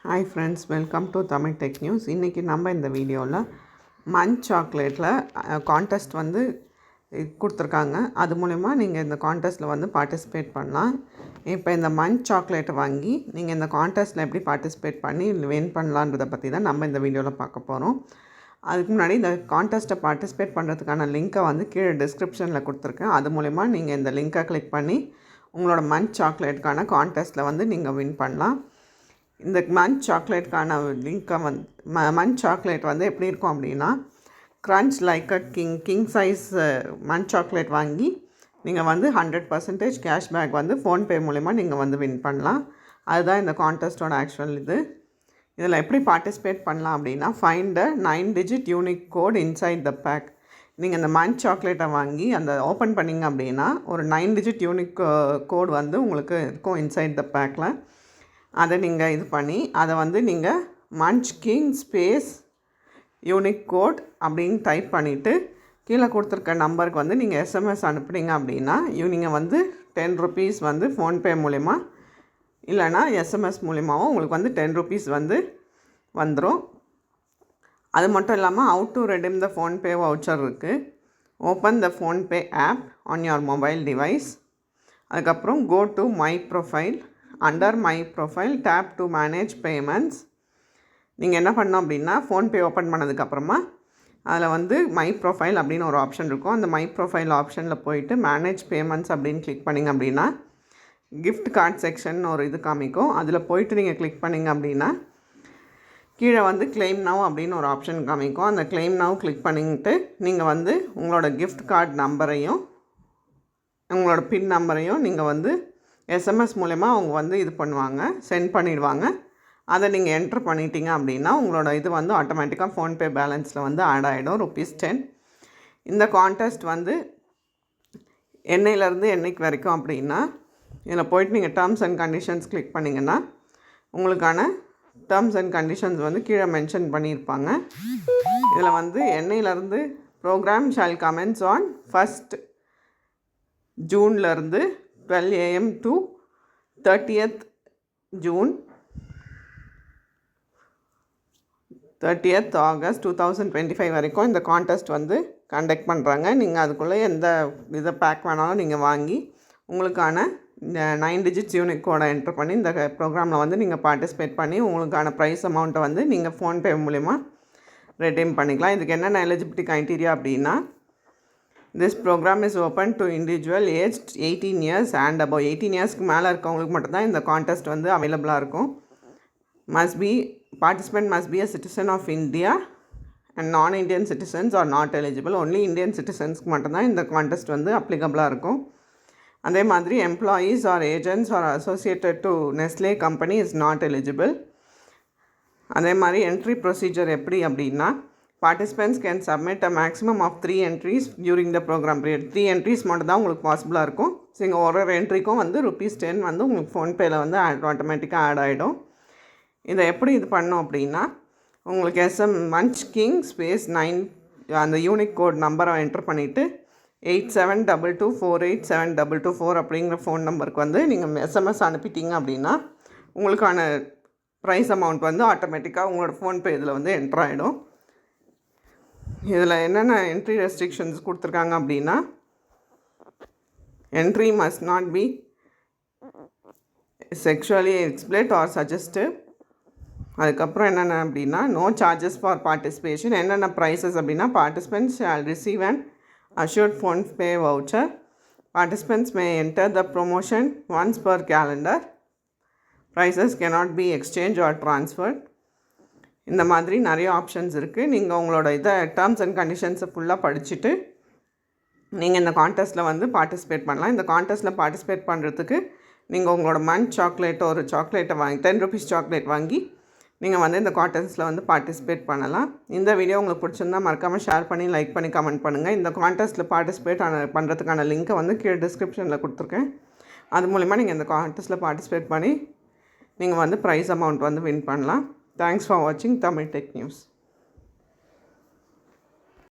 Hi friends, welcome to Tamil Tech News. இன்றைக்கி நம்ம இந்த வீடியோவில் மன்ச் சாக்லேட்டில் கான்டெஸ்ட் வந்து கொடுத்துருக்காங்க. அது மூலிமா நீங்கள் இந்த கான்டெஸ்ட்டில் வந்து பார்ட்டிசிபேட் பண்ணலாம். இப்போ இந்த மன்ச் சாக்லேட்டை வாங்கி நீங்கள் இந்த கான்டெஸ்ட்டில் எப்படி பார்ட்டிசிபேட் பண்ணி வின் பண்ணலான்றதை பற்றி தான் நம்ம இந்த வீடியோவில் பார்க்க போகிறோம். அதுக்கு முன்னாடி இந்த கான்டெஸ்ட்டை பார்ட்டிசிபேட் பண்ணுறதுக்கான லிங்க்கை வந்து கீழே டிஸ்கிரிப்ஷனில் கொடுத்துருக்கேன். அது மூலிமா நீங்கள் இந்த லிங்க்கை கிளிக் பண்ணி உங்களோட மன்ச் சாக்லேட்டுக்கான கான்டெஸ்ட்டில் வந்து நீங்கள் வின் பண்ணலாம். இந்த மன்ச் சாக்லேட்டுக்கான லிங்க்கை மன்ச் சாக்லேட் வந்து எப்படி இருக்கும் அப்படின்னா, crunch like a king size munch chocolate வாங்கி நீங்கள் வந்து 100% கேஷ்பேக் வந்து ஃபோன்பே மூலிமா நீங்கள் வந்து வின் பண்ணலாம். அதுதான் இந்த கான்டெஸ்ட்டோட ஆக்சுவல் இதில் எப்படி பார்ட்டிசிபேட் பண்ணலாம் அப்படின்னா, find a 9-digit unique code inside the pack. நீங்கள் இந்த மன்ச் சாக்லேட்டை வாங்கி அந்த ஓப்பன் பண்ணிங்க அப்படின்னா ஒரு 9-digit யூனிக் கோட் வந்து உங்களுக்கு இருக்கும் இன்சைட் த பேக்கில். அதை நீங்கள் இது பண்ணி அதை வந்து நீங்கள் munch king space unique code அப்படின்னு டைப் பண்ணிவிட்டு கீழே கொடுத்துருக்க நம்பருக்கு வந்து நீங்கள் எஸ்எம்எஸ் அனுப்புனீங்க அப்படின்னா நீங்கள் வந்து 10 rupees வந்து ஃபோன்பே மூலிமா இல்லைனா எஸ்எம்எஸ் மூலிமாவும் உங்களுக்கு வந்து 10 rupees வந்து வந்துடும். அது மட்டும் இல்லாமல் how to redeem the PhonePe voucher இருக்குது. Open the PhonePe app on your mobile device. அதுக்கப்புறம் go to my profile. Under my profile tap to manage payments. நீங்கள் என்ன பண்ணோம் அப்படின்னா, ஃபோன்பே ஓப்பன் பண்ணதுக்கப்புறமா அதில் வந்து மை ப்ரொஃபைல் அப்படின்னு ஒரு ஆப்ஷன் இருக்கும். அந்த மை ப்ரொஃபைல் ஆப்ஷனில் போயிட்டு மேனேஜ் பேமெண்ட்ஸ் அப்படின்னு கிளிக் பண்ணிங்க அப்படின்னா கிஃப்ட் கார்டு செக்ஷன் ஒரு இது காமிக்கும். அதில் போயிட்டு நீங்கள் கிளிக் பண்ணிங்க அப்படின்னா கீழே வந்து கிளைம் நவ் அப்படின்னு ஒரு ஆப்ஷன் காமிக்கும். அந்த கிளைம் நவ் கிளிக் பண்ணிட்டு நீங்கள் வந்து உங்களோட கிஃப்ட் கார்டு நம்பரையும் உங்களோட பின் நம்பரையும் நீங்கள் வந்து எஸ்எம்எஸ் மூலமா அவங்க வந்து இது பண்ணுவாங்க, சென்ட் பண்ணிடுவாங்க. அதை நீங்கள் என்ட்ரு பண்ணிட்டீங்க அப்படின்னா உங்களோட இது வந்து ஆட்டோமேட்டிக்காக ஃபோன்பே பேலன்ஸில் வந்து ஆட் ஆகிடும் ₹10. இந்த கான்டெஸ்ட் வந்து என்னையிலேருந்து என்னைக்கு வரைக்கும் அப்படின்னா, இதில் போய்ட்டு நீங்கள் டேர்ம்ஸ் அண்ட் கண்டிஷன்ஸ் கிளிக் பண்ணிங்கன்னா உங்களுக்கான டேர்ம்ஸ் அண்ட் கண்டிஷன்ஸ் வந்து கீழே மென்ஷன் பண்ணியிருப்பாங்க. இதில் வந்து என்னையிலேருந்து program shall commence on 1st ஜூன்லேருந்து 12 AM to 30th June 30th August 2025 வரைக்கும் இந்த கான்டெஸ்ட் வந்து கண்டக்ட் பண்ணுறாங்க. நீங்கள் அதுக்குள்ளே எந்த இதை பேக் வேணாலும் நீங்கள் வாங்கி உங்களுக்கான இந்த 9 யூனிக் கோடை என்ட்ரு பண்ணி இந்த ப்ரோக்ராமில் வந்து நீங்கள் பார்ட்டிசிபேட் பண்ணி உங்களுக்கான ப்ரைஸ் அமௌண்ட்டை வந்து நீங்கள் ஃபோன்பே மூலிமா ரெடீம் பண்ணிக்கலாம். இதுக்கு என்னென்ன எலிஜிபிலிட்டி க்ரைட்டீரியா அப்படின்னா, this program is open to individual aged 18 years and above. 18 yearsக்கு மேலே இருக்கவங்களுக்கு மட்டும்தான் இந்த கான்டெஸ்ட் வந்து அவைலபிளாக இருக்கும். Participant must be a citizen of India and non-Indian citizens are not eligible. only Indian citizensக்கு மட்டும்தான் இந்த கான்டெஸ்ட் வந்து அப்ளிகபிளாக இருக்கும். அதே மாதிரி employees or agents or associated to Nestle company is not eligible. அதே மாதிரி என்ட்ரி ப்ரொசீஜர் எப்படி அப்படின்னா, participants can submit a maximum of 3 entries during the program period. 3 entries மட்டும் தான் உங்களுக்கு பாசிபிளாக இருக்கும். ஸோ இங்கே ஒரு என்ட்ரிக்கும் வந்து ₹10 வந்து உங்களுக்கு ஃபோன்பேயில் வந்து ஆட்டோமேட்டிக்காக ஆட் ஆகிடும். இதை எப்படி இது பண்ணோம் அப்படின்னா, உங்களுக்கு மன்ச் கிங் ஸ்பேஸ் 9 அந்த யூனிக் கோட் நம்பரை என்ட்ரு பண்ணிவிட்டு 8722487224 அப்படிங்கிற ஃபோன் நம்பருக்கு வந்து நீங்கள் எஸ்எம்எஸ் அனுப்பிட்டீங்க அப்படின்னா உங்களுக்கான ப்ரைஸ் அமௌண்ட் வந்து ஆட்டோமேட்டிக்காக உங்களோட ஃபோன்பே இதில் வந்து என்ட்ரு ஆகிடும். இதில் என்னென்ன என்ட்ரி ரெஸ்ட்ரிக்ஷன்ஸ் கொடுத்துருக்காங்க அப்படின்னா, entry must not be sexually explicit or suggestive. அதுக்கப்புறம் என்னென்ன அப்படின்னா, நோ சார்ஜஸ் ஃபார் பார்ட்டிசிபேஷன். என்னென்ன ப்ரைஸஸ் அப்படின்னா, participants shall receive and assured PhonePe voucher. Participants may enter the promotion once per calendar. Prizes cannot be exchanged or transferred. இந்த மாதிரி நிறைய options இருக்குது. நீங்கள் உங்களோட இதை டேர்ம்ஸ் அண்ட் கண்டிஷன்ஸை ஃபுல்லாக படிச்சுட்டு நீங்கள் இந்த கான்டெஸ்ட்டில் வந்து பார்ட்டிசிபேட் பண்ணலாம். இந்த கான்டெஸ்ட்டில் பார்ட்டிசிபேட் பண்ணுறதுக்கு நீங்கள் உங்களோட மன்ச் சாக்லேட்டை ஒரு சாக்லேட்டை வாங்கி 10 rupees சாக்லேட் வாங்கி நீங்கள் வந்து இந்த கான்டெஸ்ட்டில் வந்து பார்ட்டிசிபேட் பண்ணலாம். இந்த வீடியோ உங்களுக்கு பிடிச்சிருந்தால் மறக்காமல் ஷேர் பண்ணி லைக் பண்ணி கமெண்ட் பண்ணுங்கள். இந்த கான்டெஸ்ட்டில் பார்ட்டிசிபேட் பண்ணுறதுக்கான லிங்க்கை வந்து கீழே டிஸ்கிரிப்ஷனில் கொடுத்துருக்கேன். அது மூலிமா நீங்கள் இந்த கான்டெஸ்ட்டில் பார்ட்டிசிபேட் பண்ணி நீங்கள் வந்து ப்ரைஸ் அமௌண்ட் வந்து வின் பண்ணலாம். Thanks for watching Tamil Tech News.